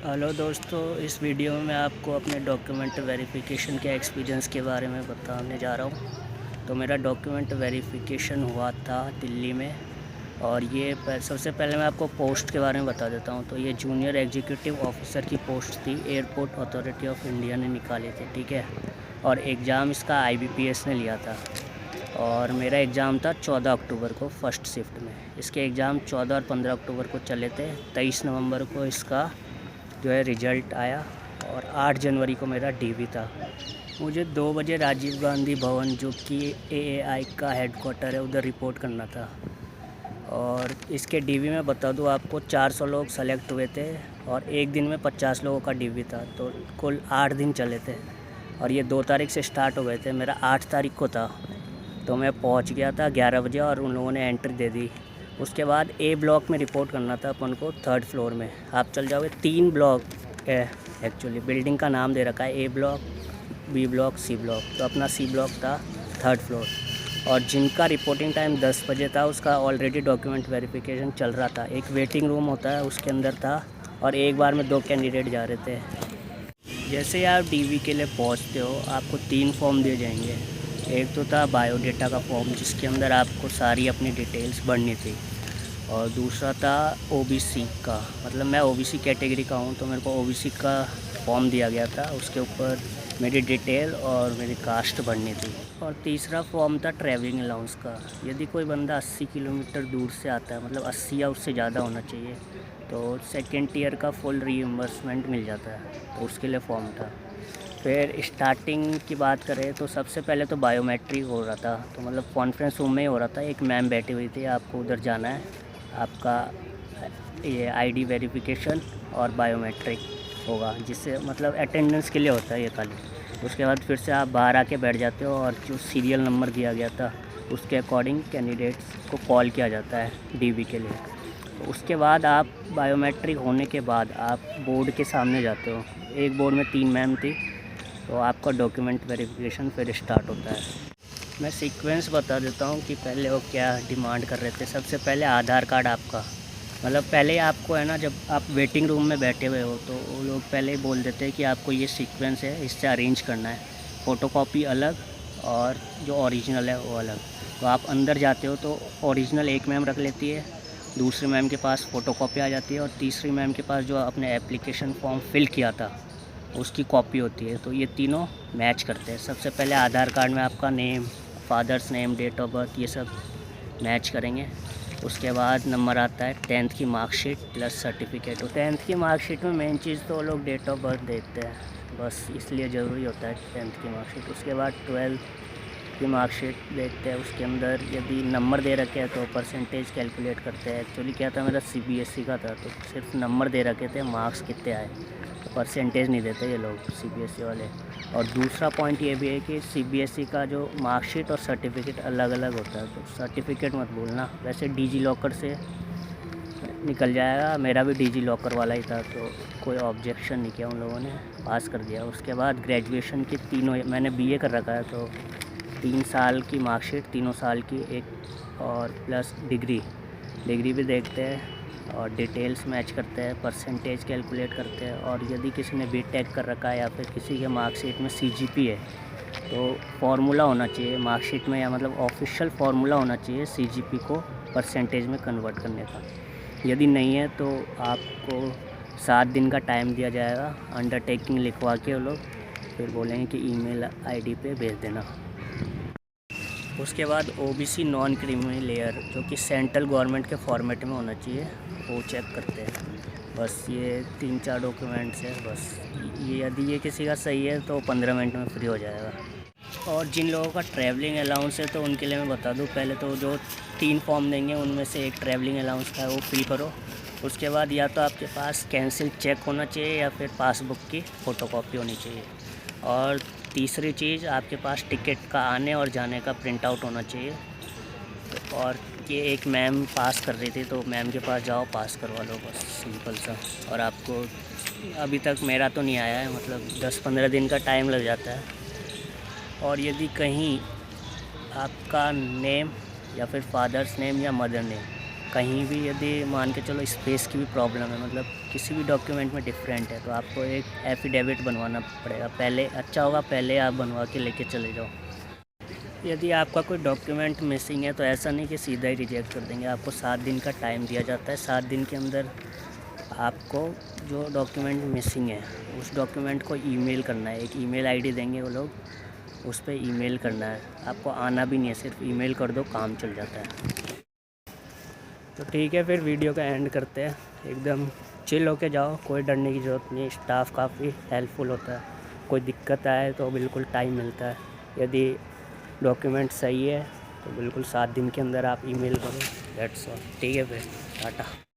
Hello दोस्तों, इस video में मैं आपको अपने डॉक्यूमेंट वेरिफिकेशन के एक्सपीरियंस के बारे में बताने जा रहा हूँ। तो मेरा डॉक्यूमेंट वेरिफिकेशन हुआ था दिल्ली में, और ये सबसे पहले मैं आपको पोस्ट के बारे में बता देता हूँ। तो ये जूनियर एग्जीक्यूटिव ऑफिसर की पोस्ट थी, एयरपोर्ट अथॉरिटी ऑफ इंडिया ने निकाली थी, ठीक है। और एग्ज़ाम इसका IBPS ने लिया था, और मेरा एग्ज़ाम था 14 अक्टूबर को फर्स्ट शिफ्ट में। इसके एग्ज़ाम 14 और 15 अक्टूबर को चले थे। 23 नवंबर को इसका जो है रिज़ल्ट आया, और 8 जनवरी को मेरा DV था। मुझे 2 बजे राजीव गांधी भवन, जो कि AAI का हेडक्वार्टर है, उधर रिपोर्ट करना था। और इसके DV में बता दूं आपको, 400 लोग सेलेक्ट हुए थे, और एक दिन में 50 लोगों का DV था। तो कुल 8 दिन चले थे, और ये 2 तारीख से स्टार्ट हो गए थे। मेरा 8 तारीख को था, तो मैं पहुंच गया था 11 बजे, और उन लोगों ने एंट्री दे दी। उसके बाद A ब्लॉक में रिपोर्ट करना था अपन को, 3rd फ्लोर में। आप चल जाओगे, 3 ब्लॉक है एक्चुअली, बिल्डिंग का नाम दे रखा है A block, B block, C block. तो अपना C ब्लॉक था 3rd फ्लोर, और जिनका रिपोर्टिंग टाइम 10 बजे था, उसका ऑलरेडी डॉक्यूमेंट वेरिफिकेशन चल रहा था। एक वेटिंग रूम होता है, उसके अंदर था, और एक बार में 2 कैंडिडेट जा रहे थे। जैसे ही आप DV के लिए पहुँचते हो, आपको 3 फॉर्म दिए जाएंगे। एक तो था बायोडेटा का फॉर्म, जिसके अंदर आपको सारी अपनी डिटेल्स भरनी थी, और दूसरा था OBC का, मतलब मैं OBC कैटेगरी का हूँ, तो मेरे को OBC का फॉर्म दिया गया था। उसके ऊपर मेरी डिटेल और मेरी कास्ट भरनी थी। और तीसरा फॉर्म था ट्रैवलिंग अलाउंस का। यदि कोई बंदा 80 किलोमीटर दूर से आता है, मतलब 80 या उससे ज़्यादा होना चाहिए, तो सेकेंड ईयर का फुल रीइंबर्समेंट मिल जाता है, तो उसके लिए फॉर्म था। फिर स्टार्टिंग की बात करें तो सबसे पहले तो बायोमेट्रिक हो रहा था, तो मतलब कॉन्फ्रेंस रूम में ही हो रहा था। एक मैम बैठी हुई थी, आपको उधर जाना है, आपका ये ID वेरिफिकेशन और बायोमेट्रिक होगा, जिससे मतलब अटेंडेंस के लिए होता है ये खाली। उसके बाद फिर से आप बाहर आके बैठ जाते हो, और जो सीरियल नंबर दिया गया था, उसके अकॉर्डिंग कैंडिडेट्स को कॉल किया जाता है DV के लिए। तो उसके बाद आप बायोमेट्रिक होने के बाद आप बोर्ड के सामने जाते हो। एक बोर्ड में 3 मैम थी, तो आपका डॉक्यूमेंट वेरिफिकेशन फिर स्टार्ट होता है। मैं सीक्वेंस बता देता हूँ कि पहले वो क्या डिमांड कर रहे थे। सबसे पहले आधार कार्ड आपका, मतलब पहले ही आपको है ना, जब आप वेटिंग रूम में बैठे हुए हो, तो वो लोग पहले ही बोल देते हैं कि आपको ये सीक्वेंस है, इससे अरेंज करना है। फ़ोटोकॉपी अलग, और जो ओरिजिनल है वो अलग। तो आप अंदर जाते हो तो ओरिजिनल एक मैम रख लेती है, दूसरी मैम के पास फ़ोटोकॉपी आ जाती है, और तीसरी मैम के पास जो आपने एप्लीकेशन फॉर्म फिल किया था उसकी कॉपी होती है। तो ये तीनों मैच करते हैं। सबसे पहले आधार कार्ड में आपका name, father's name, date of birth, ये सब मैच करेंगे। उसके बाद नंबर आता है 10th की मार्कशीट प्लस सर्टिफिकेट। तो 10th की मार्कशीट में मेन चीज़ तो लोग डेट ऑफ बर्थ देते हैं, बस इसलिए ज़रूरी होता है 10th की मार्कशीट। उसके बाद 12th की मार्कशीट देखते हैं, उसके अंदर यदि नंबर दे रखे हैं तो परसेंटेज कैलकुलेट करते हैं। एक्चुअली क्या था, मेरा CBSE का था, तो सिर्फ नंबर दे रखे थे, मार्क्स कितने आए, तो परसेंटेज नहीं देते ये लोग CBSE वाले। और दूसरा पॉइंट ये भी है कि CBSE का जो मार्कशीट और सर्टिफिकेट अलग अलग होता है, तो सर्टिफिकेट मत भूलना। वैसे डिजी लॉकर से निकल जाएगा, मेरा भी डिजी लॉकर वाला ही था, तो कोई ऑब्जेक्शन नहीं किया उन लोगों ने, पास कर दिया। उसके बाद ग्रेजुएशन की तीनों, मैंने BA कर रखा है, तो 3 साल की मार्कशीट, 3 साल की एक, और प्लस डिग्री भी देखते हैं, और डिटेल्स मैच करते हैं, परसेंटेज कैलकुलेट करते हैं। और यदि किसी ने BTech कर रखा है, या फिर किसी के मार्कशीट में CGP है, तो फार्मूला होना चाहिए मार्कशीट में, या मतलब ऑफिशियल फार्मूला होना चाहिए CGP को परसेंटेज में कन्वर्ट करने का। यदि नहीं है तो आपको 7 दिन का टाइम दिया जाएगा, अंडरटेकिंग लिखवा के वो लोग फिर बोलेंगे कि email ID पे भेज देना। उसके बाद OBC नॉन क्रीमी लेयर, जो कि सेंट्रल गवर्नमेंट के फॉर्मेट में होना चाहिए, वो चेक करते हैं। बस ये 3-4 डॉक्यूमेंट्स हैं बस। ये यदि ये किसी का सही है तो 15 मिनट में फ्री हो जाएगा। और जिन लोगों का ट्रैवलिंग अलाउंस है, तो उनके लिए मैं बता दूं, पहले तो जो 3 फॉर्म देंगे उनमें से एक ट्रैवलिंग अलाउंस का है, वो फिल करो। उसके बाद या तो आपके पास कैंसिल चेक होना चाहिए, या फिर पासबुक की फ़ोटोकॉपी होनी चाहिए। और तीसरी चीज़, आपके पास टिकट का आने और जाने का प्रिंट आउट होना चाहिए। तो और ये एक मैम पास कर रही थी, तो मैम के पास जाओ, पास करवा लो, बस सिंपल सा। और आपको अभी तक मेरा तो नहीं आया है, मतलब 10-15 दिन का टाइम लग जाता है। और यदि कहीं आपका नेम, या फिर फादर्स नेम या मदर नेम, कहीं भी यदि मान के चलो स्पेस की भी प्रॉब्लम है, मतलब किसी भी डॉक्यूमेंट में डिफरेंट है तो आपको एक एफिडेविट बनवाना पड़ेगा। पहले अच्छा होगा पहले आप बनवा के लेके चले जाओ। यदि आपका कोई डॉक्यूमेंट मिसिंग है तो ऐसा नहीं कि सीधा ही रिजेक्ट कर देंगे। आपको 7 दिन का टाइम दिया जाता है। 7 दिन के अंदर आपको जो डॉक्यूमेंट मिसिंग है उस डॉक्यूमेंट को ईमेल करना है। एक ईमेल आईडी देंगे वो लोग, उस पर ईमेल करना है। आपको आना भी नहीं है, सिर्फ ईमेल कर दो, काम चल जाता है। तो ठीक है, फिर वीडियो का एंड करते हैं। एकदम चिल होके जाओ, कोई डरने की ज़रूरत नहीं। स्टाफ काफ़ी हेल्पफुल होता है। कोई दिक्कत आए तो बिल्कुल टाइम मिलता है। यदि डॉक्यूमेंट सही है तो बिल्कुल 7 दिन के अंदर आप ईमेल करो। That's all. ठीक है, फिर टाटा।